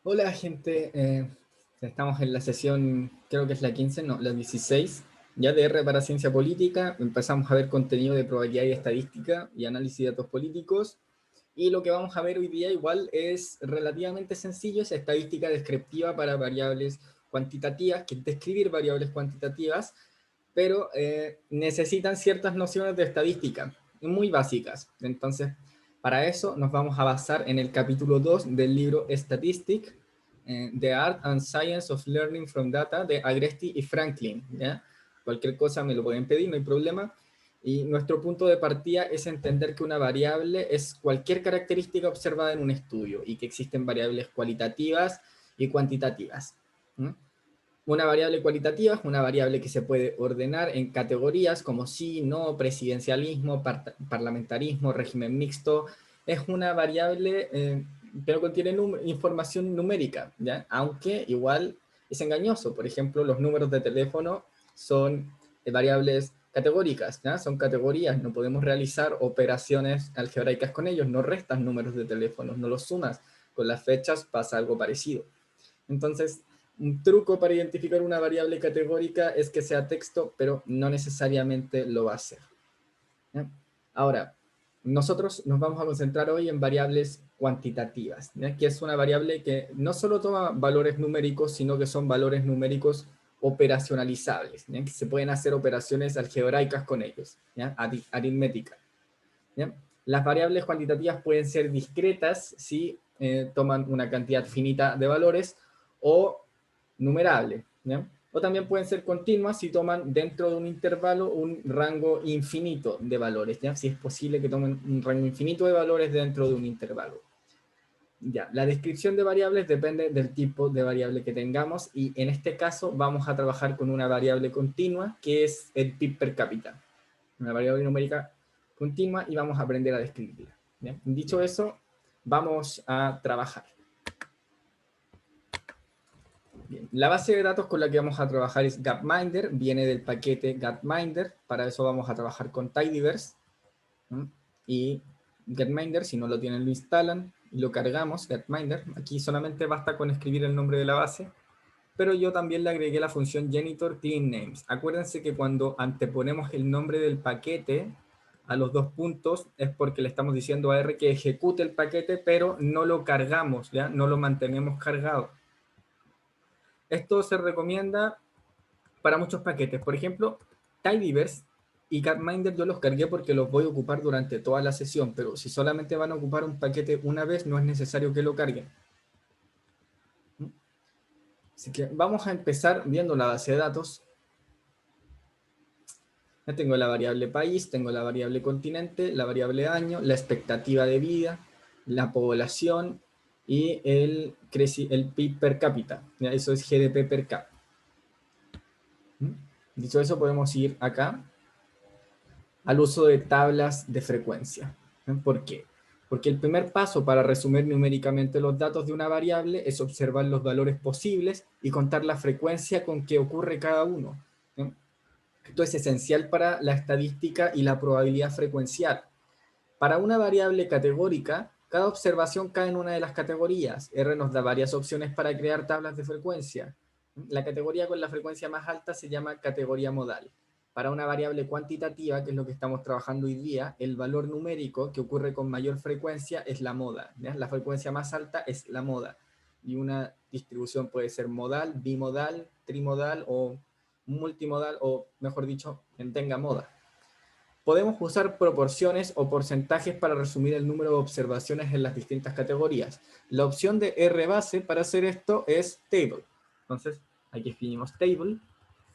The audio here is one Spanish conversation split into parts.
Hola gente, estamos en la sesión, creo que es la 15, no, la 16, ya de R para Ciencia Política. Empezamos a ver contenido de probabilidad y estadística y análisis de datos políticos. Y lo que vamos a ver hoy día igual es relativamente sencillo, es estadística descriptiva para variables cuantitativas, que es describir variables cuantitativas, pero necesitan ciertas nociones de estadística, muy básicas. Entonces, para eso nos vamos a basar en el capítulo 2 del libro Statistic, The Art and Science of Learning from Data, de Agresti y Franklin. ¿Ya? Cualquier cosa me lo pueden pedir, no hay problema. Y nuestro punto de partida es entender que una variable es cualquier característica observada en un estudio y que existen variables cualitativas y cuantitativas. ¿Mm? Una variable cualitativa es una variable que se puede ordenar en categorías como sí, no, presidencialismo, parlamentarismo, régimen mixto. Es una variable que no contiene información numérica, ¿ya? Aunque igual es engañoso. Por ejemplo, los números de teléfono son variables categóricas, ¿ya? Son categorías, no podemos realizar operaciones algebraicas con ellos, no restas números de teléfono, no los sumas. Con las fechas pasa algo parecido. Entonces, un truco para identificar una variable categórica es que sea texto, pero no necesariamente lo va a ser. ¿Ya? Ahora, nosotros nos vamos a concentrar hoy en variables cuantitativas, ¿ya? Que es una variable que no solo toma valores numéricos, sino que son valores numéricos operacionalizables, ¿ya? Que se pueden hacer operaciones algebraicas con ellos, ¿ya? Aritmética. ¿Ya? Las variables cuantitativas pueden ser discretas si toman una cantidad finita de valores o numerable, ¿ya? O también pueden ser continuas si toman dentro de un intervalo un rango infinito de valores, ¿ya? Si es posible que tomen un rango infinito de valores dentro de un intervalo. Ya, la descripción de variables depende del tipo de variable que tengamos y en este caso vamos a trabajar con una variable continua que es el PIB per cápita, una variable numérica continua y vamos a aprender a describirla. ¿Bien? Dicho eso, vamos a trabajar. Bien. La base de datos con la que vamos a trabajar es Gapminder, viene del paquete Gapminder, para eso vamos a trabajar con Tidyverse. ¿No? Y Gapminder, si no lo tienen, lo instalan y lo cargamos, Gapminder. Aquí solamente basta con escribir el nombre de la base, pero yo también le agregué la función Janitor Clean Names. Acuérdense que cuando anteponemos el nombre del paquete a los dos puntos es porque le estamos diciendo a R que ejecute el paquete, pero no lo cargamos, ¿ya? No lo mantenemos cargado. Esto se recomienda para muchos paquetes. Por ejemplo, Tidyverse y Gapminder yo los cargué porque los voy a ocupar durante toda la sesión, pero si solamente van a ocupar un paquete una vez, no es necesario que lo carguen. Así que vamos a empezar viendo la base de datos. Ya tengo la variable país, tengo la variable continente, la variable año, la expectativa de vida, la población y el PIB per cápita. ¿Ya? Eso es GDP per cápita. Dicho eso, podemos ir acá al uso de tablas de frecuencia. ¿Por qué? Porque el primer paso para resumir numéricamente los datos de una variable es observar los valores posibles y contar la frecuencia con que ocurre cada uno. Esto es esencial para la estadística y la probabilidad frecuencial. Para una variable categórica, cada observación cae en una de las categorías. R nos da varias opciones para crear tablas de frecuencia. La categoría con la frecuencia más alta se llama categoría modal. Para una variable cuantitativa, que es lo que estamos trabajando hoy día, el valor numérico que ocurre con mayor frecuencia es la moda. ¿Ya? La frecuencia más alta es la moda. Y una distribución puede ser modal, bimodal, trimodal o multimodal, o mejor dicho, en tenga moda. Podemos usar proporciones o porcentajes para resumir el número de observaciones en las distintas categorías. La opción de R base para hacer esto es table. Entonces, aquí escribimos table,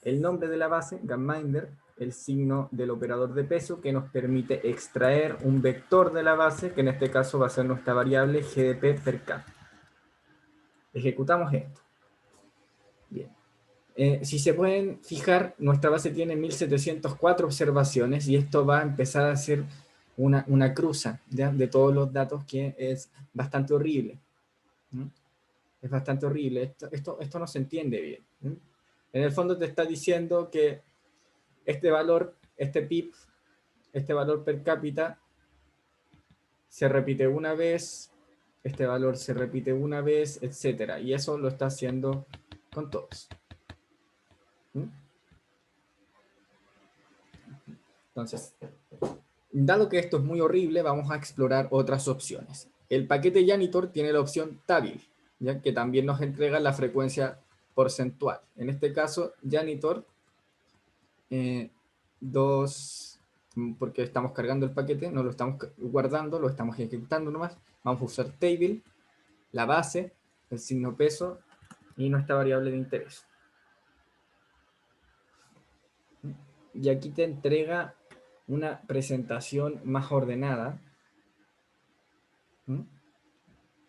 el nombre de la base, Gapminder, el signo del operador de peso que nos permite extraer un vector de la base, que en este caso va a ser nuestra variable GDP per cápita. Ejecutamos esto. Bien. Si se pueden fijar, nuestra base tiene 1704 observaciones y esto va a empezar a ser una cruza, ¿ya? De todos los datos, que es bastante horrible. ¿Mm? Es bastante horrible. Esto no se entiende bien. ¿Mm? En el fondo te está diciendo que este valor, este PIB, este valor per cápita, se repite una vez, este valor se repite una vez, etcétera. Y eso lo está haciendo con todos. ¿Mm? Entonces, dado que esto es muy horrible, vamos a explorar otras opciones. El paquete Janitor tiene la opción Table, ¿ya? Que también nos entrega la frecuencia porcentual. En este caso, Janitor, porque estamos cargando el paquete, no lo estamos guardando, lo estamos ejecutando nomás. Vamos a usar Table, la base, el signo peso y nuestra variable de interés. Y aquí te entrega una presentación más ordenada.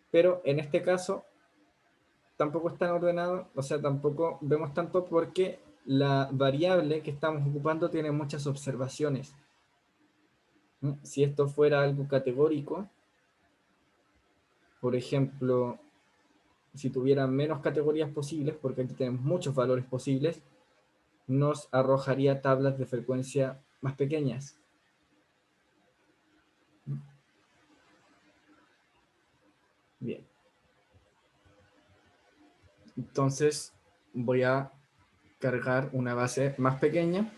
Pero en este caso tampoco es tan ordenado, o sea, tampoco vemos tanto porque la variable que estamos ocupando tiene muchas observaciones. Si esto fuera algo categórico, por ejemplo, si tuviera menos categorías posibles, porque aquí tenemos muchos valores posibles, nos arrojaría tablas de frecuencia más pequeñas. Bien. Entonces voy a cargar una base más pequeña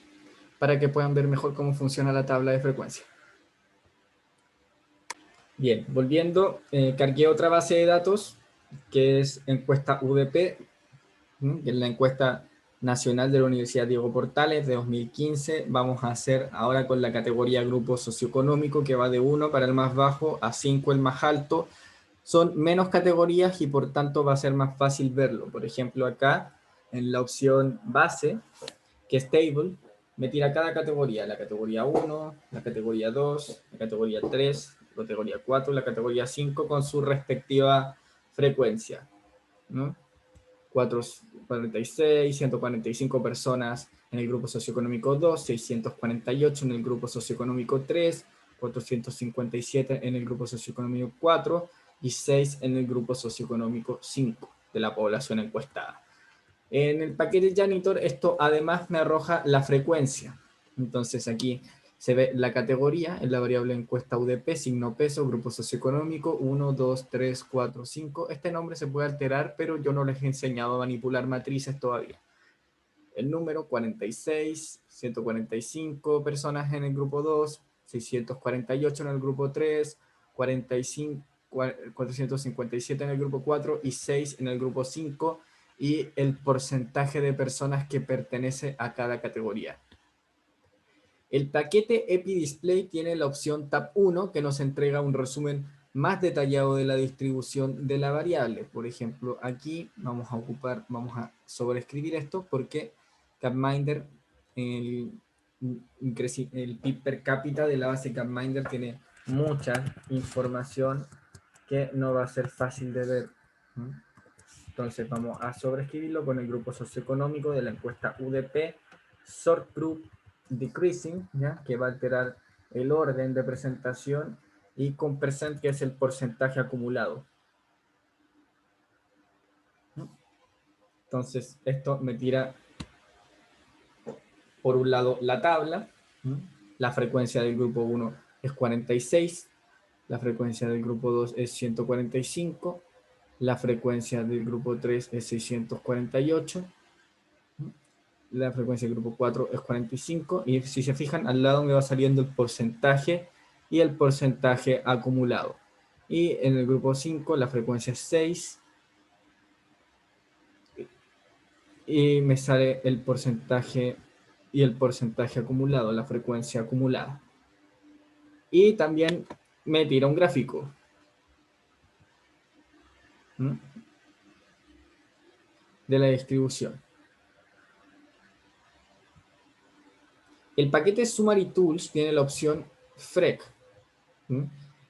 para que puedan ver mejor cómo funciona la tabla de frecuencia. Bien, volviendo, cargué otra base de datos que es encuesta UDP, que es la encuesta nacional de la Universidad Diego Portales de 2015. Vamos a hacer ahora con la categoría grupo socioeconómico, que va de 1 para el más bajo a 5 el más alto. Son menos categorías y por tanto va a ser más fácil verlo. Por ejemplo, acá en la opción base, que es table, me tira cada categoría, la categoría 1, la categoría 2, la categoría 3, la categoría 4, la categoría 5 con su respectiva frecuencia, ¿no? 446, 145 personas en el grupo socioeconómico 2, 648 en el grupo socioeconómico 3, 457 en el grupo socioeconómico 4 y 6 en el grupo socioeconómico 5 de la población encuestada. En el paquete Janitor esto además me arroja la frecuencia. Entonces aquí se ve la categoría en la variable encuesta UDP, signo peso, grupo socioeconómico, 1, 2, 3, 4, 5. Este nombre se puede alterar, pero yo no les he enseñado a manipular matrices todavía. El número 46, 145 personas en el grupo 2, 648 en el grupo 3, 45, 457 en el grupo 4 y 6 en el grupo 5, y el porcentaje de personas que pertenece a cada categoría. El paquete EpiDisplay tiene la opción Tab 1 que nos entrega un resumen más detallado de la distribución de la variable. Por ejemplo, aquí vamos a sobreescribir esto porque Gapminder, el PIB per cápita de la base Gapminder tiene mucha información que no va a ser fácil de ver. Entonces vamos a sobreescribirlo con el grupo socioeconómico de la encuesta UDP, Sort Group Decreasing, ¿ya? Que va a alterar el orden de presentación, y con percent, que es el porcentaje acumulado. Entonces esto me tira por un lado la tabla, la frecuencia del grupo 1 es 46, la frecuencia del grupo 2 es 145, la frecuencia del grupo 3 es 648, la frecuencia del grupo 4 es 45, y si se fijan al lado me va saliendo el porcentaje y el porcentaje acumulado. Y en el grupo 5 la frecuencia es 6 y me sale el porcentaje y el porcentaje acumulado, la frecuencia acumulada. Y también me tira un gráfico. De la distribución. El paquete Summary Tools tiene la opción FREC,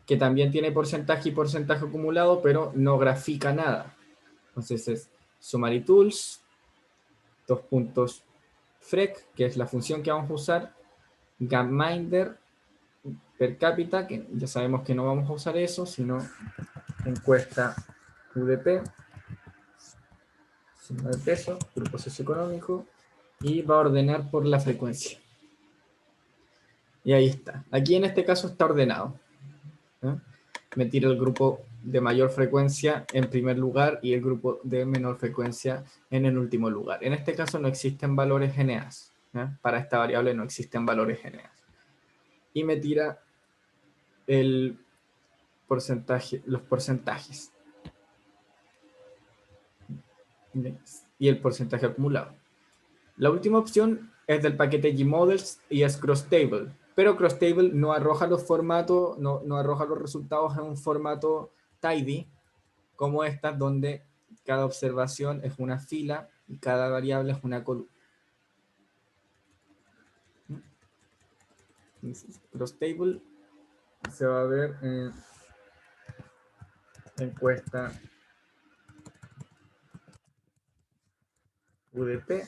que también tiene porcentaje y porcentaje acumulado, pero no grafica nada. Entonces es Summary Tools, FREC, que es la función que vamos a usar, Gapminder per cápita, que ya sabemos que no vamos a usar eso, sino encuesta UDP, signo de peso, grupo socioeconómico, y va a ordenar por la frecuencia. Y ahí está. Aquí en este caso está ordenado. Me tiro el grupo de mayor frecuencia en primer lugar y el grupo de menor frecuencia en el último lugar. En este caso no existen valores GNAs. Para esta variable no existen valores GNAs. Y me tira el porcentaje, los porcentajes. Y el porcentaje acumulado. La última opción es del paquete Gmodels y es CrossTable. Pero CrossTable no arroja los formatos, no arroja los resultados en un formato tidy, como estas, donde cada observación es una fila y cada variable es una columna. CrossTable se va a ver en encuesta UDP.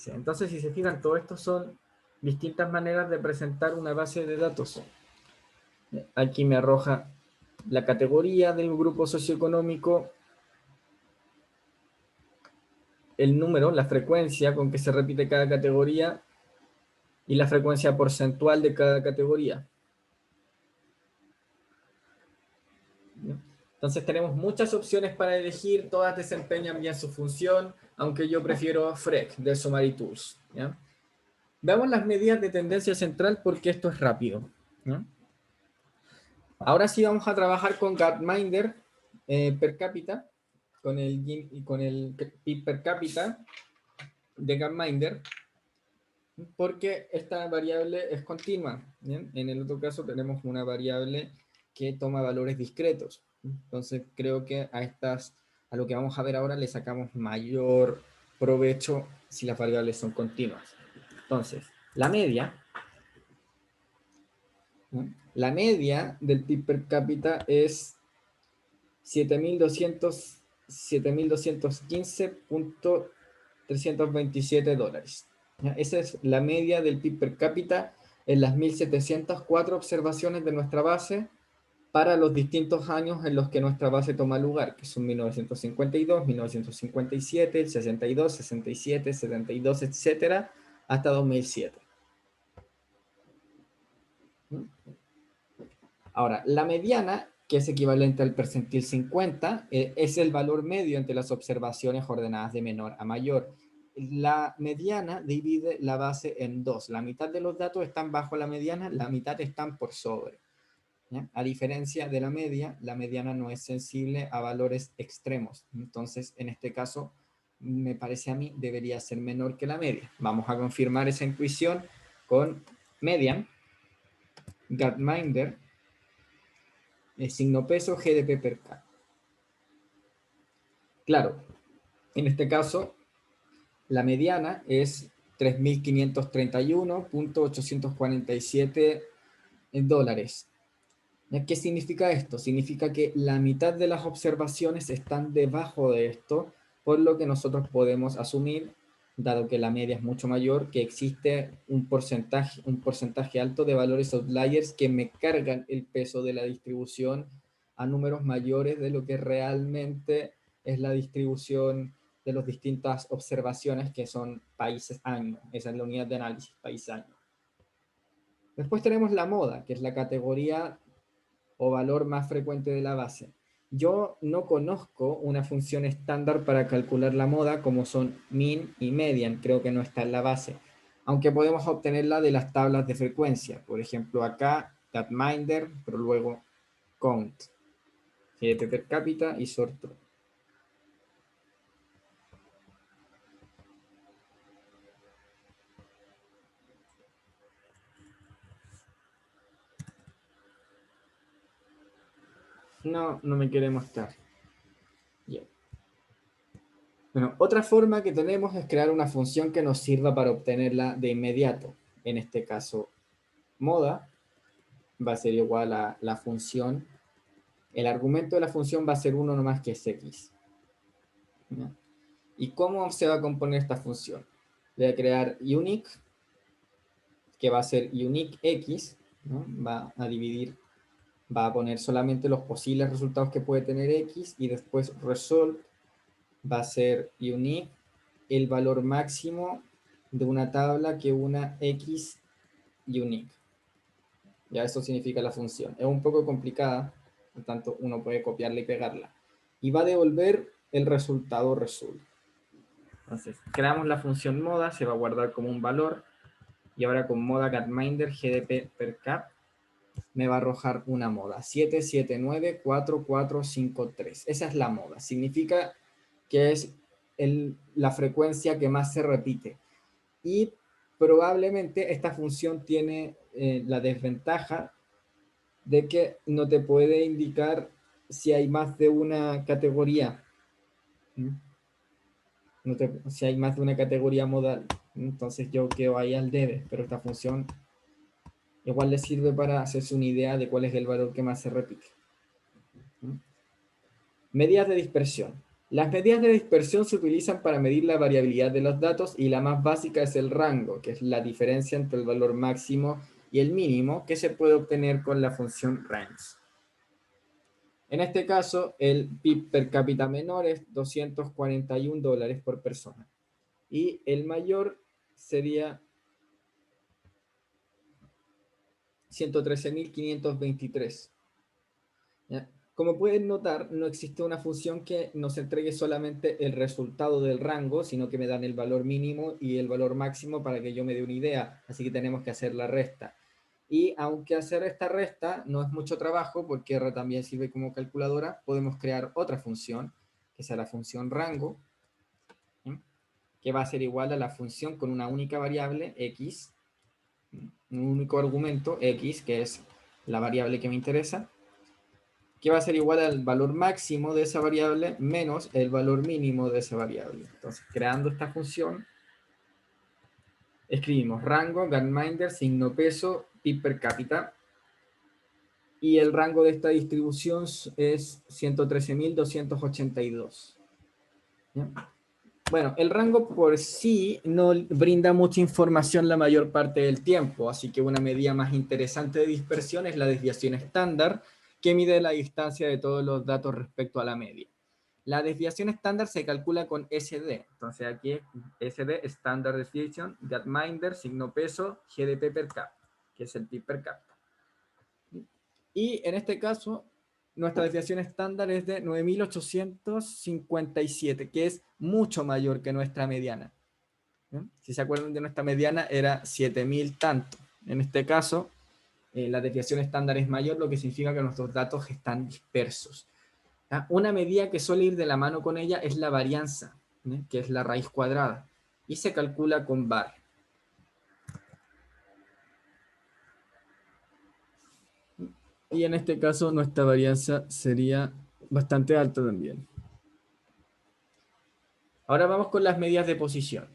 Entonces, si se fijan, todo esto son distintas maneras de presentar una base de datos. Aquí me arroja la categoría del grupo socioeconómico, el número, la frecuencia con que se repite cada categoría y la frecuencia porcentual de cada categoría. Entonces tenemos muchas opciones para elegir, todas desempeñan bien su función, aunque yo prefiero FREC de Summary Tools. ¿Ya? Veamos las medidas de tendencia central porque esto es rápido. ¿Ya? Ahora sí vamos a trabajar con Gapminder per cápita, con el PIB per cápita de Gapminder, porque esta variable es continua. ¿Bien? En el otro caso tenemos una variable que toma valores discretos. Entonces creo que a lo que vamos a ver ahora le sacamos mayor provecho si las variables son continuas. Entonces, la media, ¿no? La media del PIB per cápita es 7.215.327 dólares. Esa es la media del PIB per cápita en las 1.704 observaciones de nuestra base para los distintos años en los que nuestra base toma lugar, que son 1952, 1957, 62, 67, 72, etcétera, hasta 2007. Ahora, la mediana, que es equivalente al percentil 50, es el valor medio entre las observaciones ordenadas de menor a mayor. La mediana divide la base en dos. La mitad de los datos están bajo la mediana, la mitad están por sobre. ¿Ya? A diferencia de la media, la mediana no es sensible a valores extremos. Entonces, en este caso, me parece a mí, debería ser menor que la media. Vamos a confirmar esa intuición con median, Gapminder, signo peso, GDP per cápita. Claro, en este caso, la mediana es 3.531.847 dólares. ¿Qué significa esto? Significa que la mitad de las observaciones están debajo de esto, por lo que nosotros podemos asumir, dado que la media es mucho mayor, que existe un porcentaje alto de valores outliers que me cargan el peso de la distribución a números mayores de lo que realmente es la distribución de las distintas observaciones que son países año. Esa es la unidad de análisis, país año. Después tenemos la moda, que es la categoría o valor más frecuente de la base. Yo no conozco una función estándar para calcular la moda como son min y median, creo que no está en la base, aunque podemos obtenerla de las tablas de frecuencia, por ejemplo acá, Gapminder, pero luego count, GDP per cápita y sort. No me quiere mostrar. Bien. Bueno, otra forma que tenemos es crear una función que nos sirva para obtenerla de inmediato. En este caso, moda va a ser igual a la función. El argumento de la función va a ser 1 no más que es x. ¿Ya? ¿Y cómo se va a componer esta función? Voy a crear unique, que va a ser unique x, ¿no? Va a dividir, va a poner solamente los posibles resultados que puede tener x, y después result va a ser unique el valor máximo de una tabla que una x unique. Ya eso significa la función. Es un poco complicada, por tanto uno puede copiarla y pegarla. Y va a devolver el resultado result. Entonces, creamos la función moda, se va a guardar como un valor, y ahora con moda gapminder gdp per cap me va a arrojar una moda, 7794453. Esa es la moda. Significa que es la frecuencia que más se repite. Y probablemente esta función tiene la desventaja de que no te puede indicar si hay más de una categoría. Si hay más de una categoría modal. Entonces yo quedo ahí al debe, pero esta función igual le sirve para hacerse una idea de cuál es el valor que más se repite. Medidas de dispersión. Las medidas de dispersión se utilizan para medir la variabilidad de los datos y la más básica es el rango, que es la diferencia entre el valor máximo y el mínimo que se puede obtener con la función range. En este caso, el PIB per cápita menor es $241 por persona y el mayor sería 113.523. ¿Ya? Como pueden notar, no existe una función que nos entregue solamente el resultado del rango, sino que me dan el valor mínimo y el valor máximo para que yo me dé una idea. Así que tenemos que hacer la resta. Y aunque hacer esta resta no es mucho trabajo, porque R también sirve como calculadora, podemos crear otra función, que sea la función rango, ¿sí? Que va a ser igual a la función con una única variable, x, un único argumento, x, que es la variable que me interesa, que va a ser igual al valor máximo de esa variable menos el valor mínimo de esa variable. Entonces, creando esta función, escribimos rango, gapminder, signo peso, PIB per cápita, y el rango de esta distribución es 113.282. ¿Ya? Bueno, el rango por sí no brinda mucha información la mayor parte del tiempo, así que una medida más interesante de dispersión es la desviación estándar, que mide la distancia de todos los datos respecto a la media. La desviación estándar se calcula con SD, entonces aquí es SD, Standard Deviation, Gapminder, signo peso, GDP per cap, que es el PIB per capita. Y en este caso, nuestra desviación estándar es de 9.857, que es mucho mayor que nuestra mediana. ¿Bien? Si se acuerdan de nuestra mediana era 7.000 tanto. En este caso, la desviación estándar es mayor, lo que significa que nuestros datos están dispersos. ¿Ya? Una medida que suele ir de la mano con ella es la varianza, ¿sí? Que es la raíz cuadrada, y se calcula con var. Y en este caso nuestra varianza sería bastante alta también. Ahora vamos con las medidas de posición.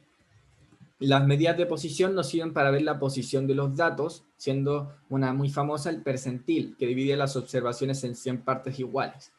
Las medidas de posición nos sirven para ver la posición de los datos, siendo una muy famosa el percentil, que divide las observaciones en 100 partes iguales.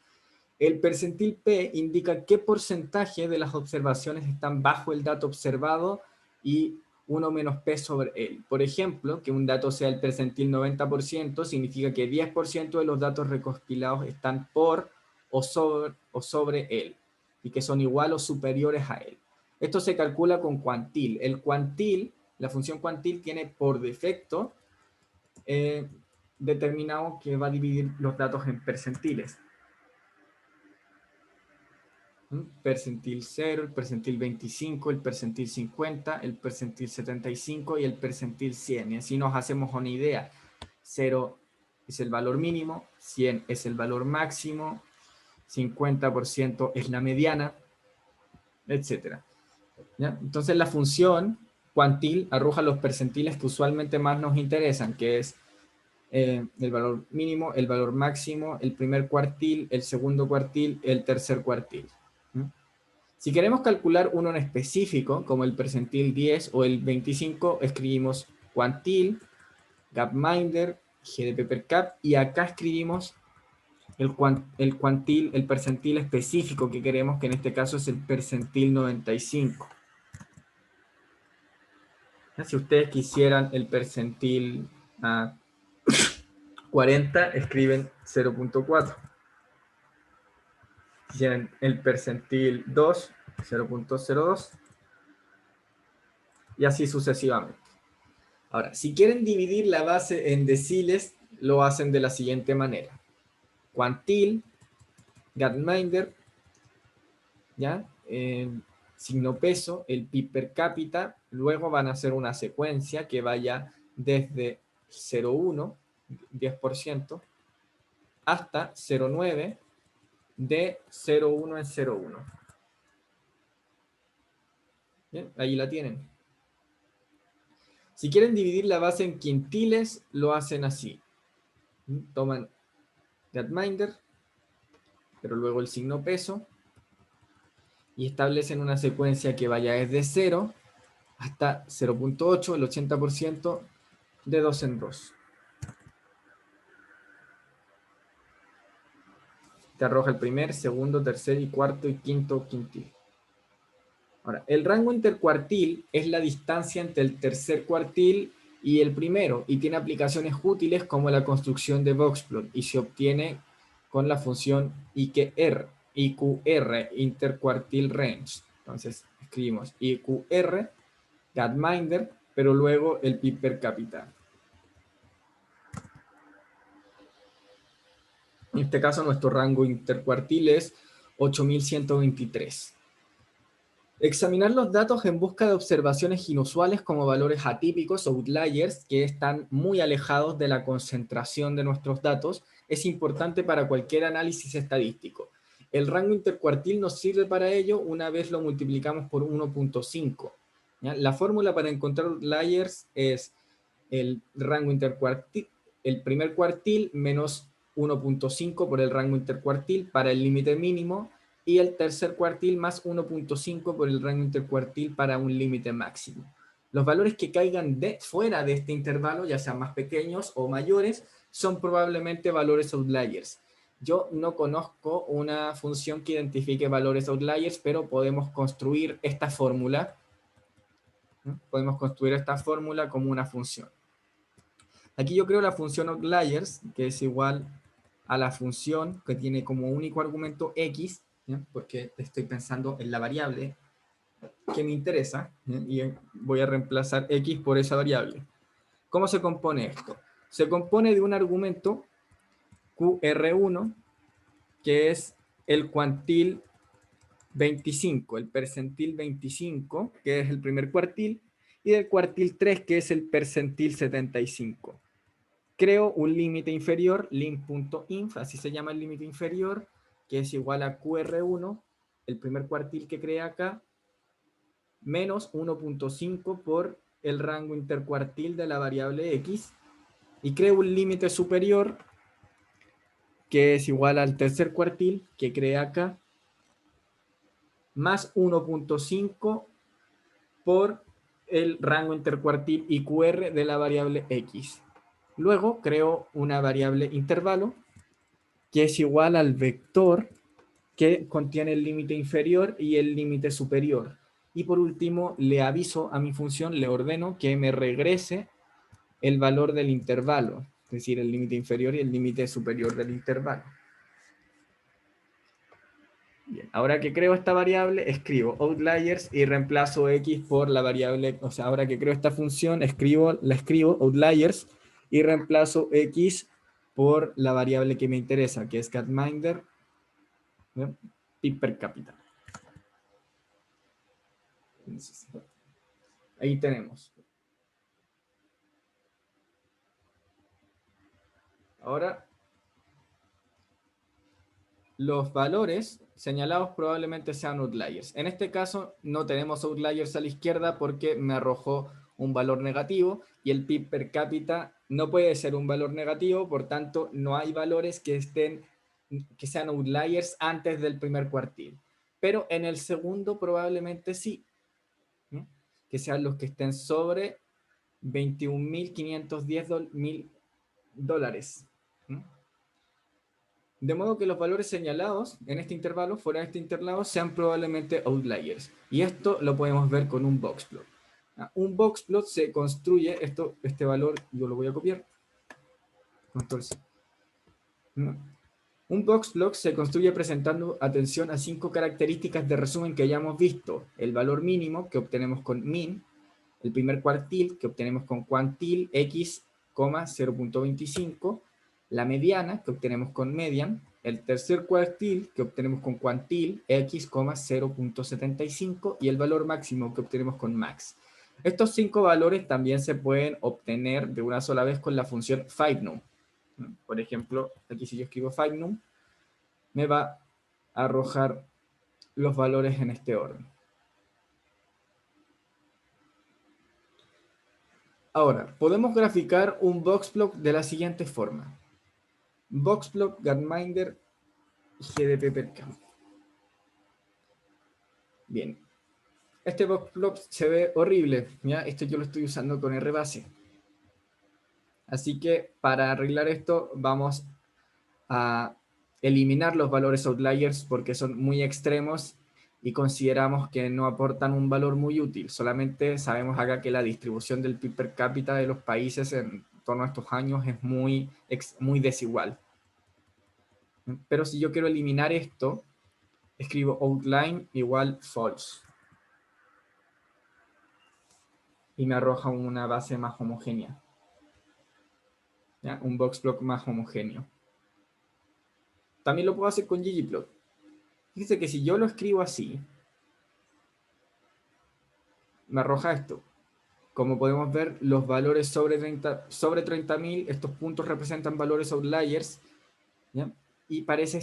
El percentil P indica qué porcentaje de las observaciones están bajo el dato observado y 1 menos P sobre él. Por ejemplo, que un dato sea el percentil 90% significa que 10% de los datos recopilados están por o sobre él y que son igual o superiores a él. Esto se calcula con cuantil. El cuantil, la función cuantil tiene por defecto determinado que va a dividir los datos en percentiles. Percentil 0, el percentil 25, el percentil 50, el percentil 75 y el percentil 100. Y así nos hacemos una idea. 0 es el valor mínimo, 100 es el valor máximo, 50% es la mediana, etc. ¿Ya? Entonces la función cuantil arroja los percentiles que usualmente más nos interesan, que es el valor mínimo, el valor máximo, el primer cuartil, el segundo cuartil, el tercer cuartil. Si queremos calcular uno en específico, como el percentil 10 o el 25, escribimos cuantil, gapminder, GDP per cap, y acá escribimos el cuantil, el percentil específico que queremos, que en este caso es el percentil 95. Si ustedes quisieran el percentil 40, escriben 0.4. Quisieran el percentil 2, 0.02, y así sucesivamente. Ahora, si quieren dividir la base en deciles, lo hacen de la siguiente manera. Quantil, Gantminder, ¿ya? Signo peso, el PIB per cápita, luego van a hacer una secuencia que vaya desde 0,1, 10%, hasta 0,9, de 0,1 en 0,1. Bien, ahí la tienen. Si quieren dividir la base en quintiles, lo hacen así. Toman Gantminder, pero luego el signo peso, y establecen una secuencia que vaya desde 0 hasta 0,8, el 80%, de 2 en 2. Te arroja el primer, segundo, tercer y cuarto y quinto quintil. Ahora, el rango intercuartil es la distancia entre el tercer cuartil y el primero, y tiene aplicaciones útiles como la construcción de boxplot, y se obtiene con la función IQR, intercuartil range. Entonces, escribimos IQR, Gantminder, pero luego el PIB per cápita. En este caso, nuestro rango intercuartil es 8123. Examinar los datos en busca de observaciones inusuales como valores atípicos o outliers que están muy alejados de la concentración de nuestros datos es importante para cualquier análisis estadístico. El rango intercuartil nos sirve para ello una vez lo multiplicamos por 1.5. La fórmula para encontrar outliers es el rango intercuartil, el primer cuartil menos 1.5 por el rango intercuartil para el límite mínimo, y el tercer cuartil más 1.5 por el rango intercuartil para un límite máximo. Los valores que caigan fuera de este intervalo, ya sean más pequeños o mayores, son probablemente valores outliers. Yo no conozco una función que identifique valores outliers, pero podemos construir esta fórmula. Podemos construir esta fórmula como una función. Aquí yo creo la función outliers, que es igual a la función que tiene como único argumento x, ¿ya? Porque estoy pensando en la variable que me interesa, ¿ya? Y voy a reemplazar x por esa variable. ¿Cómo se compone esto? Se compone de un argumento qr1, que es el cuantil 25, el percentil 25, que es el primer cuartil, y del cuartil 3, que es el percentil 75. Creo un límite inferior, lim.inf, así se llama el límite inferior, que es igual a qr1, el primer cuartil que creé acá, menos 1.5 por el rango intercuartil de la variable x, y creo un límite superior, que es igual al tercer cuartil que creé acá, más 1.5 por el rango intercuartil IQR de la variable x. Luego creo una variable intervalo que es igual al vector que contiene el límite inferior y el límite superior. Y por último, le aviso a mi función, le ordeno que me regrese el valor del intervalo, es decir, el límite inferior y el límite superior del intervalo. Bien, ahora que creo esta variable, escribo outliers y reemplazo x por la variable, o sea, ahora que creo esta función, la escribo outliers y reemplazo x por la variable que me interesa, que es Gantminder, ¿no? PIB per cápita. Entonces, ahí tenemos. Ahora, los valores señalados probablemente sean outliers. En este caso, no tenemos outliers a la izquierda porque me arrojó un valor negativo y el PIB per cápita no puede ser un valor negativo, por tanto, no hay valores que sean outliers antes del primer cuartil. Pero en el segundo probablemente sí, ¿no? Que sean los que estén sobre 21.510 dólares. ¿No? De modo que los valores señalados en este intervalo, fuera de este intervalo, sean probablemente outliers. Y esto lo podemos ver con un boxplot. Un boxplot se construye, este valor yo lo voy a copiar. Entonces, un boxplot se construye presentando atención a 5 características de resumen que ya hemos visto. El valor mínimo, que obtenemos con min. El primer cuartil, que obtenemos con quantil x, 0.25. la mediana, que obtenemos con median, el tercer cuartil, que obtenemos con quantil, x, 0.75, y el valor máximo que obtenemos con max. Estos 5 valores también se pueden obtener de una sola vez con la función findNum. Por ejemplo, aquí si yo escribo findNum, me va a arrojar los valores en este orden. Ahora, podemos graficar un boxplot de la siguiente forma. Boxplot Gantminder GDP per cap. Bien. Este boxplot se ve horrible. ¿Ya? Esto yo lo estoy usando con RBase. Así que para arreglar esto vamos a eliminar los valores outliers porque son muy extremos y consideramos que no aportan un valor muy útil. Solamente sabemos acá que la distribución del PIB per cápita de los países en torno a estos años es muy desigual. Pero si yo quiero eliminar esto, escribo outline igual false. Y me arroja una base más homogénea. ¿Ya? Un boxplot más homogéneo. También lo puedo hacer con ggplot. Fíjense que si yo lo escribo así, me arroja esto. Como podemos ver, los valores sobre 30.000, estos puntos representan valores outliers, ¿ya? Y parece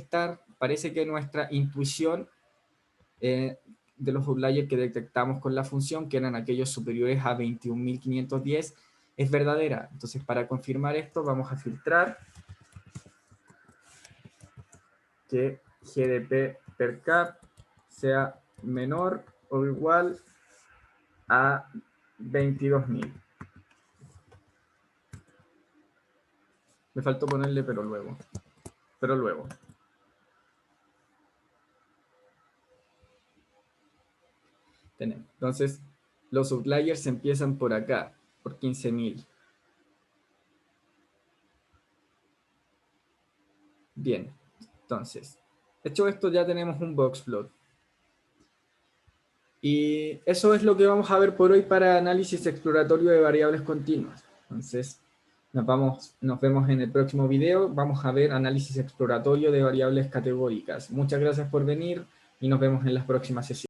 que nuestra intuición de los outliers que detectamos con la función, que eran aquellos superiores a 21.510, es verdadera. Entonces, para confirmar esto, vamos a filtrar que GDP per cap sea menor o igual a 22.000. Me faltó ponerle pero luego. Tenemos. Entonces, los outliers empiezan por acá, por 15.000. Bien, entonces, hecho esto ya tenemos un boxplot. Y eso es lo que vamos a ver por hoy para análisis exploratorio de variables continuas. Entonces, nos vemos en el próximo video. Vamos a ver análisis exploratorio de variables categóricas. Muchas gracias por venir y nos vemos en las próximas sesiones.